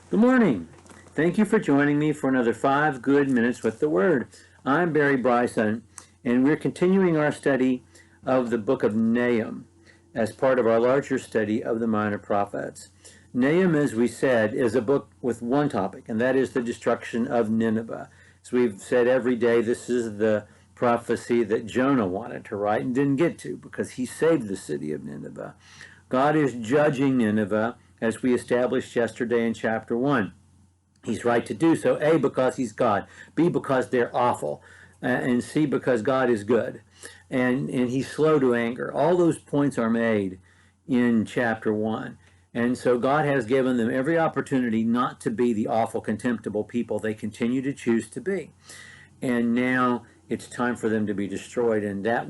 Good morning. Thank you for joining me for another 5 good minutes with the Word. I'm Barry Bryson, and we're continuing our study of the book of Nahum as part of our larger study of the minor prophets. Nahum, as we said, is a book with one topic, and that is the destruction of Nineveh. As we've said every day, this is the prophecy that Jonah wanted to write and didn't get to because he saved the city of Nineveh. God is judging Nineveh, as we established yesterday in chapter 1. He's right to do so, A, because he's God, B, because they're awful, and C, because God is good, and he's slow to anger. All those points are made in chapter 1. And so God has given them every opportunity not to be the awful, contemptible people they continue to choose to be. And now it's time for them to be destroyed, and that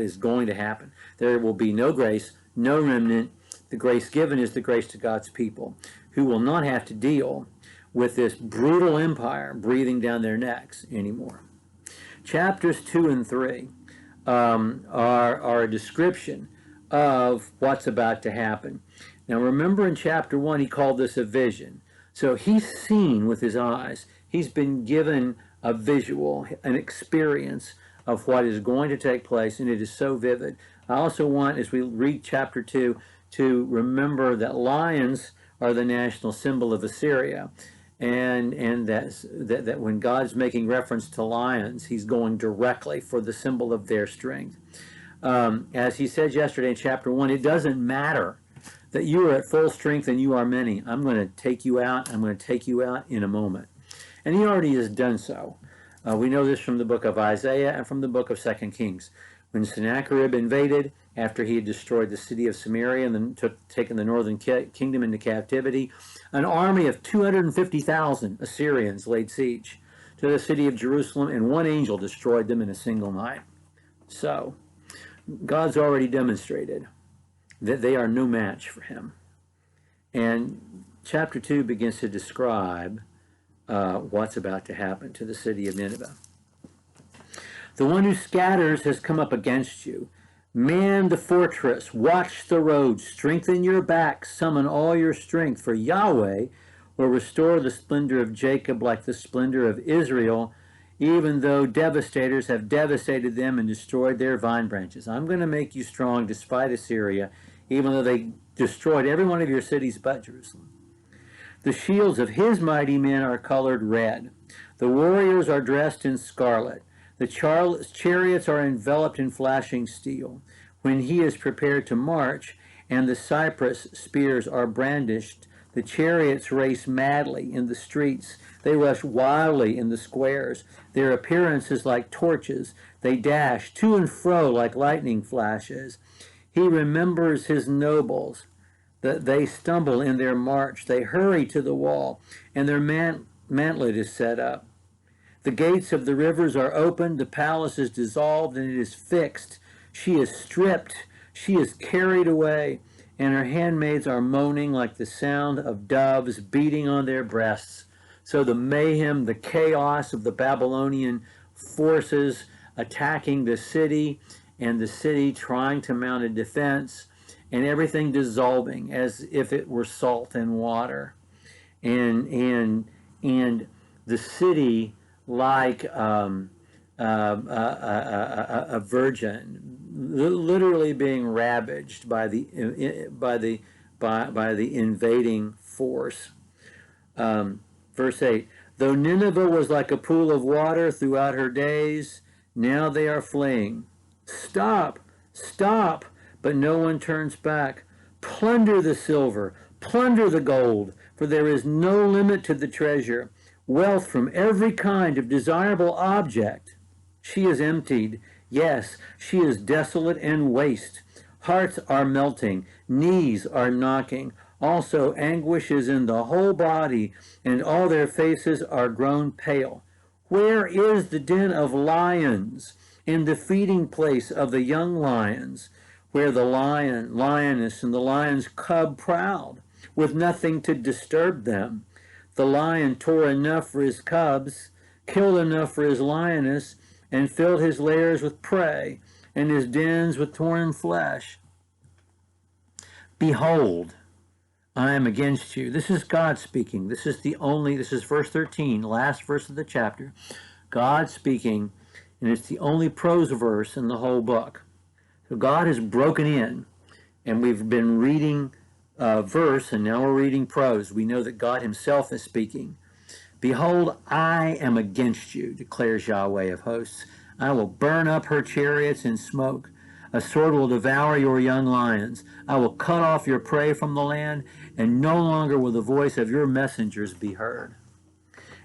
is going to happen. There will be no grace, no remnant. The grace given is the grace to God's people, who will not have to deal with this brutal empire breathing down their necks anymore. Chapters 2 and 3 are a description of what's about to happen. Now remember, in chapter 1 he called this a vision. So he's seen with his eyes. He's been given a visual, an experience of what is going to take place, and it is so vivid. I also want, as we read chapter 2, to remember that lions are the national symbol of Assyria, and that when God's making reference to lions, he's going directly for the symbol of their strength. As he said yesterday in chapter 1, it doesn't matter that you are at full strength and you are many. I'm going to take you out. I'm going to take you out in a moment. And he already has done so. We know this from the book of Isaiah and from the book of 2 Kings. When Sennacherib invaded, after he had destroyed the city of Samaria and then taken the northern kingdom into captivity, an army of 250,000 Assyrians laid siege to the city of Jerusalem, and one angel destroyed them in a single night. So, God's already demonstrated that they are no match for him. And chapter 2 begins to describe what's about to happen to the city of Nineveh. The one who scatters has come up against you. Man the fortress, watch the road, strengthen your back, summon all your strength, for Yahweh will restore the splendor of Jacob like the splendor of Israel, even though devastators have devastated them and destroyed their vine branches. I'm going to make you strong despite Assyria, even though they destroyed every one of your cities but Jerusalem. The shields of his mighty men are colored red. The warriors are dressed in scarlet. The chariots are enveloped in flashing steel. When he is prepared to march, and the cypress spears are brandished, the chariots race madly in the streets. They rush wildly in the squares. Their appearance is like torches. They dash to and fro like lightning flashes. He remembers his nobles, that they stumble in their march. They hurry to the wall, and their mantlet is set up. The gates of the rivers are opened, the palace is dissolved, and it is fixed. She is stripped, she is carried away, and her handmaids are moaning like the sound of doves beating on their breasts. So the mayhem, the chaos of the Babylonian forces attacking the city, and the city trying to mount a defense, and everything dissolving as if it were salt and water. And the city, like a virgin, literally being ravaged by the invading force. Verse 8: though Nineveh was like a pool of water throughout her days, now they are fleeing. Stop, stop, but no one turns back. Plunder the silver, plunder the gold, for there is no limit to the treasure. Wealth from every kind of desirable object. She is emptied. Yes, she is desolate and waste. Hearts are melting. Knees are knocking. Also anguish is in the whole body, and all their faces are grown pale. Where is the den of lions, and the feeding place of the young lions, where the lion, lioness, and the lion's cub proud, with nothing to disturb them? The lion tore enough for his cubs, killed enough for his lioness, and filled his lairs with prey, and his dens with torn flesh. Behold, I am against you. This is God speaking. This is verse 13, last verse of the chapter. God speaking, and it's the only prose verse in the whole book. So God has broken in, and we've been reading verse, and now we're reading prose. We know that God himself is speaking. Behold, I am against you, declares Yahweh of hosts. I will burn up her chariots in smoke. A sword will devour your young lions. I will cut off your prey from the land, and no longer will the voice of your messengers be heard.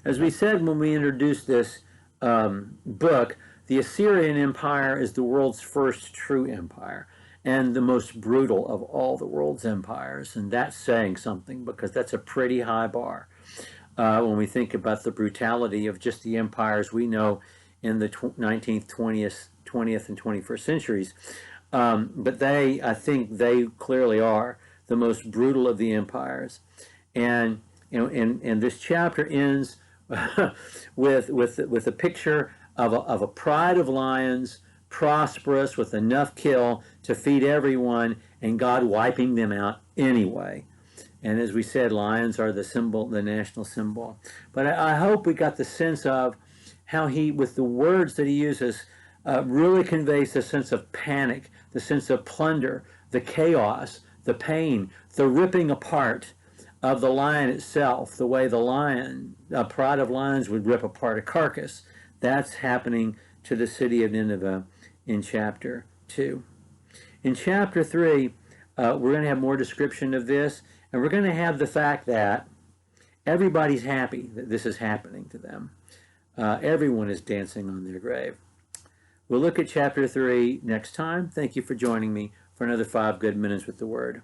As we said when we introduced this book, the Assyrian Empire is the world's first true empire and the most brutal of all the world's empires. And that's saying something, because that's a pretty high bar. When we think about the brutality of just the empires we know in the 19th, 20th, and 21st centuries. But I think they clearly are the most brutal of the empires. And and this chapter ends with a picture of a pride of lions, prosperous, with enough kill to feed everyone, and God wiping them out anyway. And as we said, lions are the symbol, the national symbol. But I hope we got the sense of how he, with the words that he uses, really conveys the sense of panic, the sense of plunder, the chaos, the pain, the ripping apart of the lion itself, the way the lion, a pride of lions would rip apart a carcass. That's happening to the city of Nineveh in chapter 2. In chapter 3, we're going to have more description of this, and we're going to have the fact that everybody's happy that this is happening to them. Everyone is dancing on their grave. We'll look at chapter 3 next time. Thank you for joining me for another 5 good minutes with the Word.